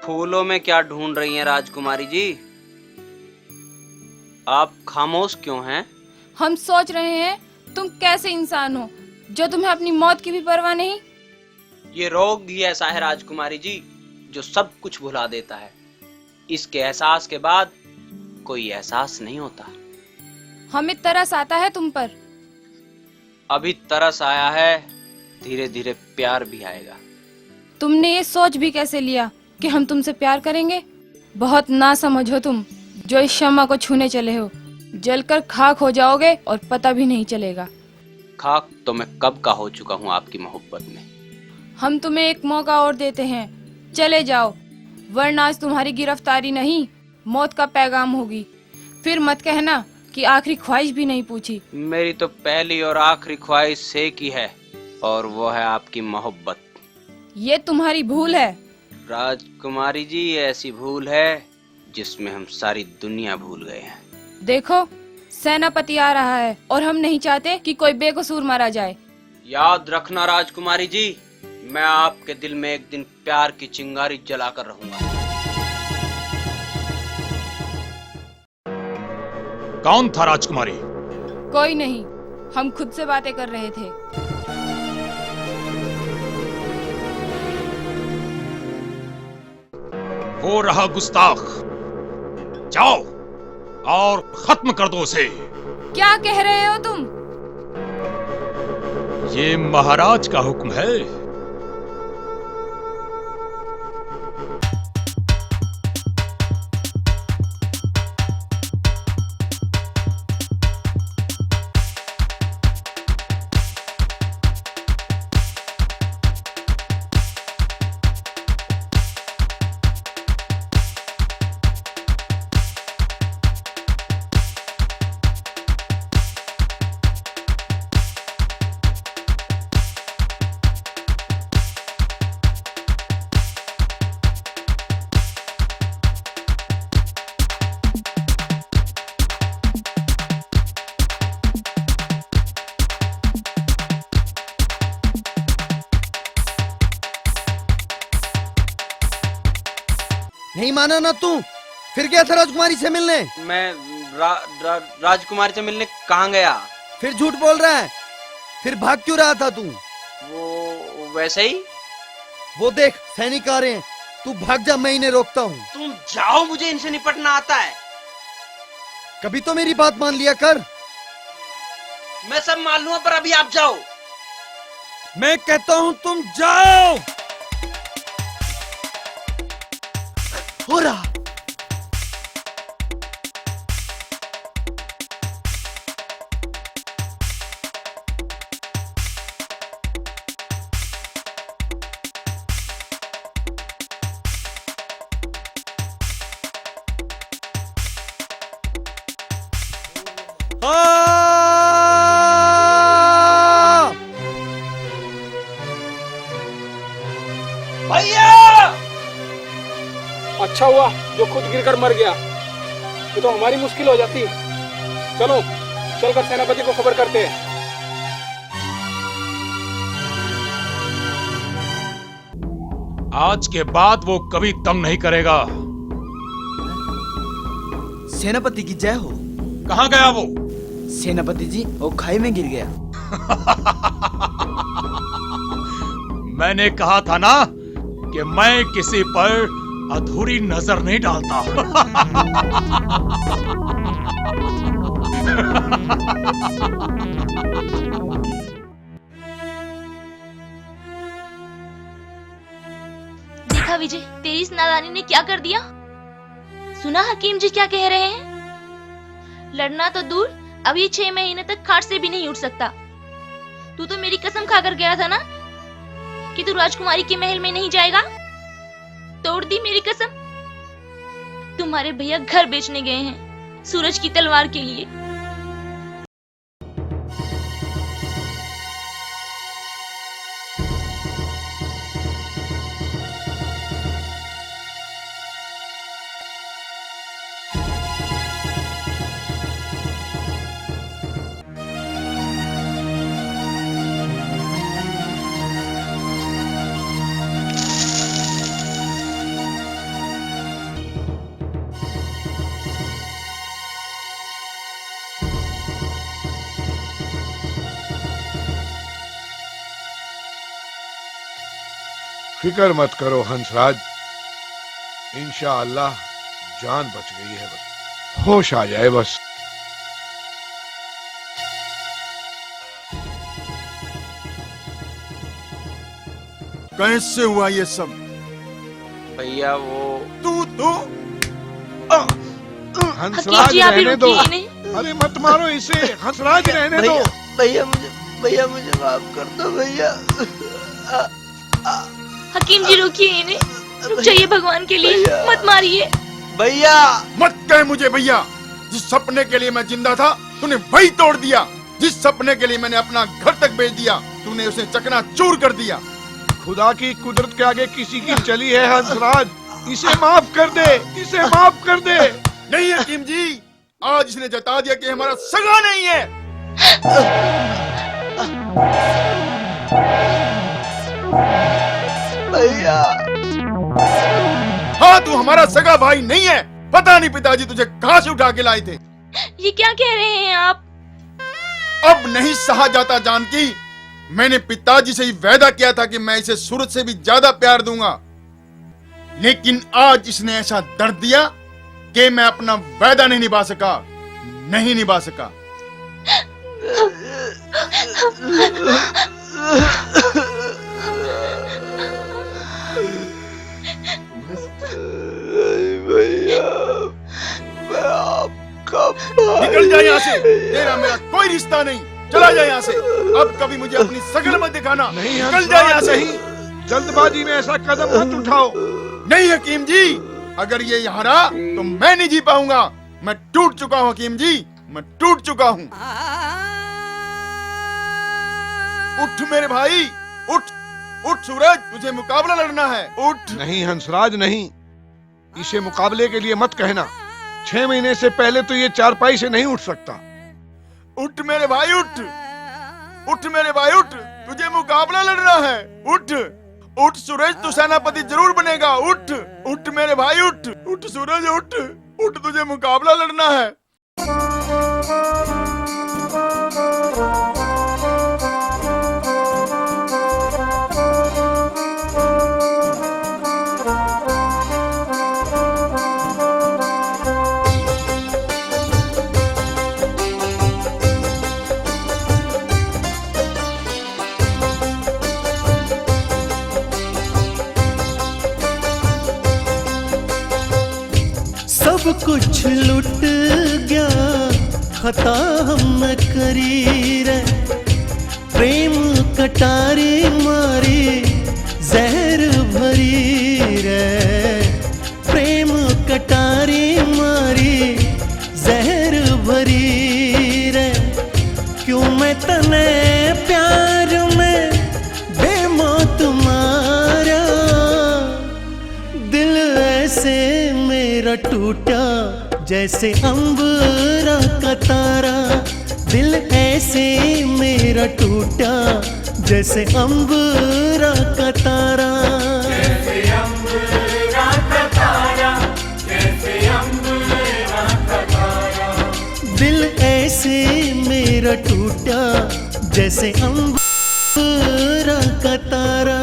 फूलों में क्या ढूंढ रही हैं राजकुमारी जी? आप खामोश क्यों हैं? हम सोच रहे हैं तुम कैसे इंसान हो जो तुम्हें अपनी मौत की भी परवाह नहीं। ये रोग ही ऐसा है राजकुमारी जी, जो सब कुछ भुला देता है। इसके एहसास के बाद कोई एहसास नहीं होता। हमें तरस आता है तुम पर। अभी तरस आया है, धीरे धीरे प्यार भी आएगा। तुमने ये सोच भी कैसे लिया कि हम तुमसे प्यार करेंगे? बहुत ना समझो तुम, जो इस शम्मा को छूने चले हो। जलकर खाक हो जाओगे और पता भी नहीं चलेगा। खाक तो मैं कब का हो चुका हूँ आपकी मोहब्बत में। हम तुम्हें एक मौका और देते हैं, चले जाओ, वरना आज तुम्हारी गिरफ्तारी नहीं, मौत का पैगाम होगी। फिर मत कहना कि आखिरी ख्वाहिश भी नहीं पूछी। मेरी तो पहली और आखिरी ख्वाहिश एक ही है, और वो है आपकी मोहब्बत। ये तुम्हारी भूल है राजकुमारी जी, ऐसी भूल है जिसमें हम सारी दुनिया भूल गए हैं। देखो, सेनापति आ रहा है और हम नहीं चाहते कि कोई बेकसूर मारा जाए। याद रखना राजकुमारी जी, मैं आपके दिल में एक दिन प्यार की चिंगारी जलाकर रहूंगा। कौन था राजकुमारी? कोई नहीं, हम खुद से बातें कर रहे थे। वो रहा गुस्ताख, जाओ और खत्म कर दो उसे। क्या कह रहे हो तुम? ये महाराज का हुक्म है। नहीं माना ना तू? फिर गया था राजकुमारी से मिलने? मैं राजकुमारी से मिलने कहाँ गया? फिर झूठ बोल रहा है। फिर भाग क्यों रहा था तू? वो वैसे ही। वो देख, सैनिक आ रहे हैं। तू भाग जा, मैं इन्हें रोकता हूँ। तुम जाओ, मुझे इनसे निपटना आता है। कभी तो मेरी बात मान लिया कर। मैं सब मान लूंगा, पर अभी आप जाओ। मैं कहता हूँ तुम जाओ। हो रहा। भैया! अच्छा हुआ जो खुद गिरकर मर गया, ये तो हमारी मुश्किल हो जाती। चलो चलकर सेनापति को खबर करते हैं। आज के बाद वो कभी तंग नहीं करेगा। सेनापति की जय हो। कहाँ गया वो? सेनापति जी, वो खाई में गिर गया। मैंने कहा था ना कि मैं किसी पर अधूरी नजर नहीं डालता। देखा विजय, तेरी इस नादानी ने क्या कर दिया। सुना हकीम जी क्या कह रहे हैं? लड़ना तो दूर, अब ये 6 महीने तक खाट से भी नहीं उठ सकता। तू तो मेरी कसम खाकर गया था ना कि तू राजकुमारी के महल में नहीं जाएगा। तोड़ दी मेरी कसम। तुम्हारे भैया घर बेचने गए हैं सूरज की तलवार के लिए। फिक्र मत करो हंसराज, इंशाअल्लाह जान बच गई है, बस होश आ जाए बस। कैसे हुआ ये सब? भैया वो तू हंसराज हकीम जी, आप ही रहने दो, रुकिए इन्हें। अरे मत मारो इसे, हंसराज रहने दो। भैया मुझे माफ कर दो भैया। हकीम जी रुकिए इन्हें, रुक जाइए भगवान के लिए, मत मारिए। भैया मत कह मुझे भैया। जिस सपने के लिए मैं जिंदा था तूने वही तोड़ दिया। जिस सपने के लिए मैंने अपना घर तक बेच दिया तूने उसे चकनाचूर कर दिया। खुदा की कुदरत के आगे किसी की चली है हंसराज, इसे माफ कर दे, इसे माफ कर दे। नहीं हकीम जी, आज इसने जता दिया कि हमारा सगा नहीं है। भैया हाँ, तू हमारा सगा भाई नहीं है। पता नहीं पिताजी तुझे कहां से उठा के लाए थे। ये क्या कह रहे हैं आप? अब नहीं सहा जाता जानकी। मैंने पिताजी से ही वादा किया था कि मैं इसे सूरज से भी ज्यादा प्यार दूंगा, लेकिन आज इसने ऐसा दर्द दिया कि मैं अपना वादा नहीं निभा सका, नहीं निभा सका। निकल जा यहाँ से, तेरा मेरा कोई रिश्ता नहीं। चला जा यहाँ से, अब कभी मुझे अपनी शकल मत दिखाना। नहीं निकल जा यहाँ से। जल्दबाजी में ऐसा कदम मत उठाओ। नहीं हकीम जी, अगर ये हारा तो मैं नहीं जी पाऊंगा। मैं टूट चुका हूँ हकीम जी, मैं टूट चुका हूँ। उठ मेरे भाई, उठ उठ सूरज, तुझे मुकाबला लड़ना है। उठ। नहीं हंसराज नहीं, इसे मुकाबले के लिए मत कहना। 6 महीने से पहले तो ये चारपाई से नहीं उठ सकता। उठ मेरे भाई, उठ उठ मेरे भाई, उठ, तुझे मुकाबला लड़ना है। उठ उठ सूरज, तू सेनापति जरूर बनेगा। उठ उठ मेरे भाई, उठ उठ सूरज, उठ उठ, तुझे मुकाबला लड़ना है। सब कुछ लुट गया, खता हम न करी रे। प्रेम कटारी मारी जहर भरी रे। प्रेम कटारी मारी जहर भरी रे। क्यों मैं तने प्यार में बेमौत मारा। दिल ऐसे मेरा टूटा जैसे अंबरा का तारा। दिल ऐसे मेरा टूटा जैसे अंबरा का तारा। जैसे अंबरा का तारा, जैसे अंबरा का तारा। दिल ऐसे मेरा टूटा जैसे अंबरा का तारा।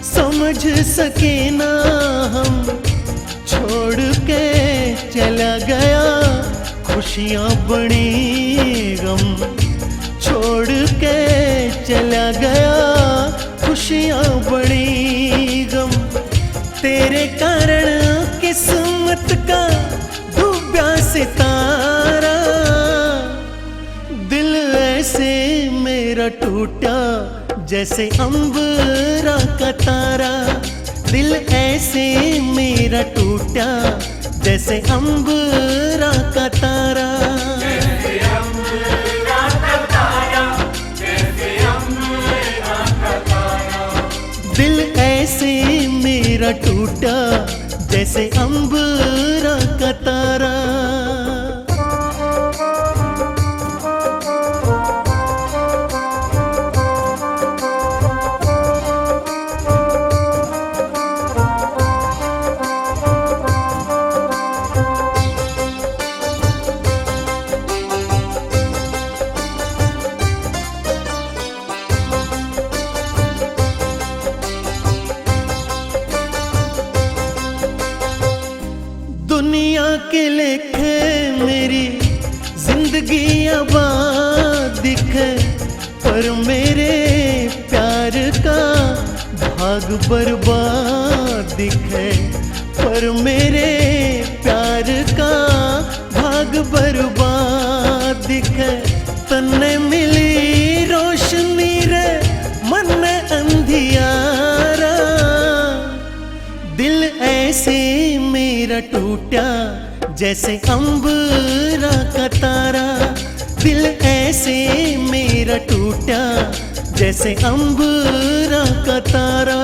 समझ सके ना हम, छोड़ के चला गया खुशियाँ बड़ी गम। छोड़ के चला गया खुशियाँ बड़ी गम। तेरे कारण किस्मत का डूबा सितारा। दिल ऐसे मेरा टूटा जैसे अंबरा का तारा। दिल ऐसे मेरा टूटा जैसे अंबरा का तारा। जैसे अंबरा का तारा, जैसे अंबरा का तारा। मेरा टूटा जैसे अंबरा का तारा। दुनिया के लेखे मेरी जिंदगी आबाद दिखे, पर मेरे प्यार का भाग बर्बाद दिखे, पर मेरे प्यार का भाग बर्बाद दिखे। तन्ने मिली रोशनी रे मन अंधियारा, दिल ऐसे मेरा टूटा जैसे अंबरा का तारा। दिल ऐसे मेरा टूटा जैसे अंबरा का तारा।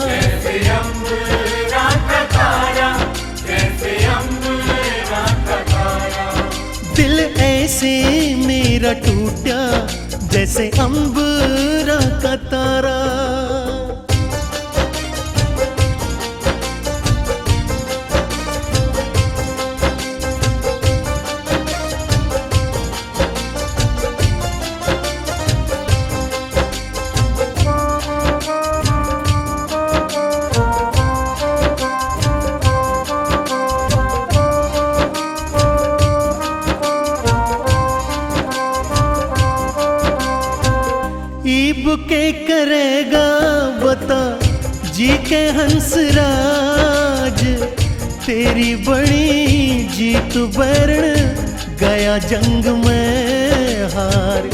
जैसे अंबरा का तारा, जैसे अंबरा का तारा। दिल ऐसे मेरा टूटा जैसे अंबरा का तारा। ईब के करेगा बता जी के हंसराज, तेरी बड़ी जीत बैरण गया जंग में हार।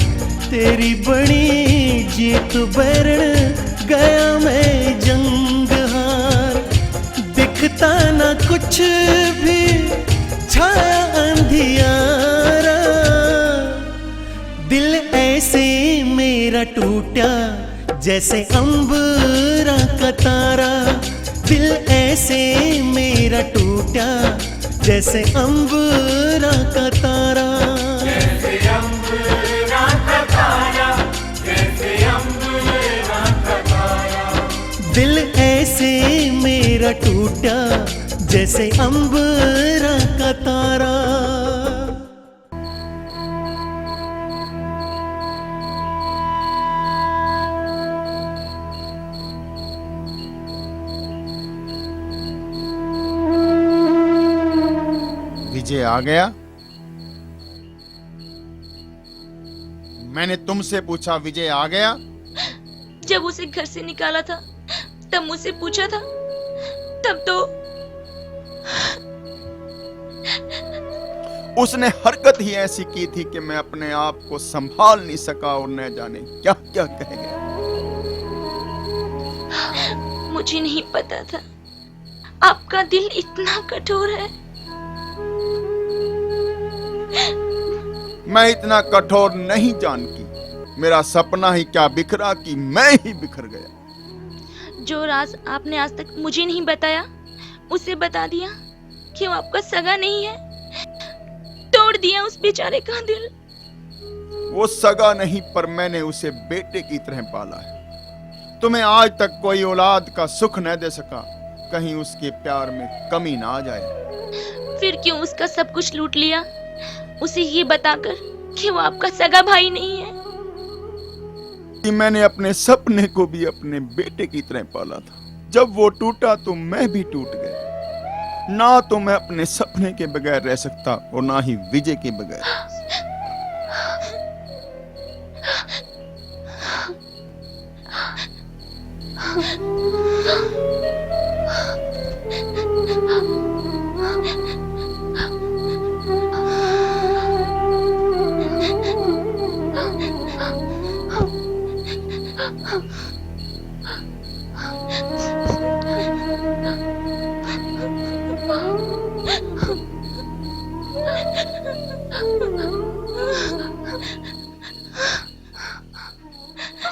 तेरी बड़ी जीत बैरण गया मैं जंग हार। दिखता ना कुछ भी छाया अंधियारा, दिल ऐसे मेरा टूटा जैसे अंबरा का तारा। दिल ऐसे मेरा टूटा जैसे अंबरा का तारा। जैसे अंबरा का तारा, जैसे अंबरा का तारा। दिल ऐसे मेरा टूटा जैसे अंबरा का तारा। विजय आ गया? मैंने तुमसे पूछा विजय आ गया? जब उसे घर से निकाला था तब मुझसे पूछा था, तब तो उसने हरकत ही ऐसी की थी कि मैं अपने आप को संभाल नहीं सका और न जाने क्या क्या कह गया। मुझे नहीं पता था आपका दिल इतना कठोर है। मैं इतना कठोर नहीं जानती। मेरा सपना ही क्या बिखरा कि मैं ही बिखर गया। जो राज आपने आज तक मुझे नहीं बताया उसे बता दिया कि वो आपका सगा नहीं है। तोड़ दिया उस बेचारे का दिल। वो सगा नहीं, पर मैंने उसे बेटे की तरह पाला है। तुम्हें आज तक कोई औलाद का सुख न दे सका, कहीं उसके प्यार में कमी ना आ जाए। फिर क्यों उसका सब कुछ लूट लिया, उसे ये बताकर कि वो आपका सगा भाई नहीं है। कि मैंने अपने सपने को भी अपने बेटे की तरह पाला था। जब वो टूटा तो मैं भी टूट गया। ना तो मैं अपने सपने के बगैर रह सकता और ना ही विजय के बगैर।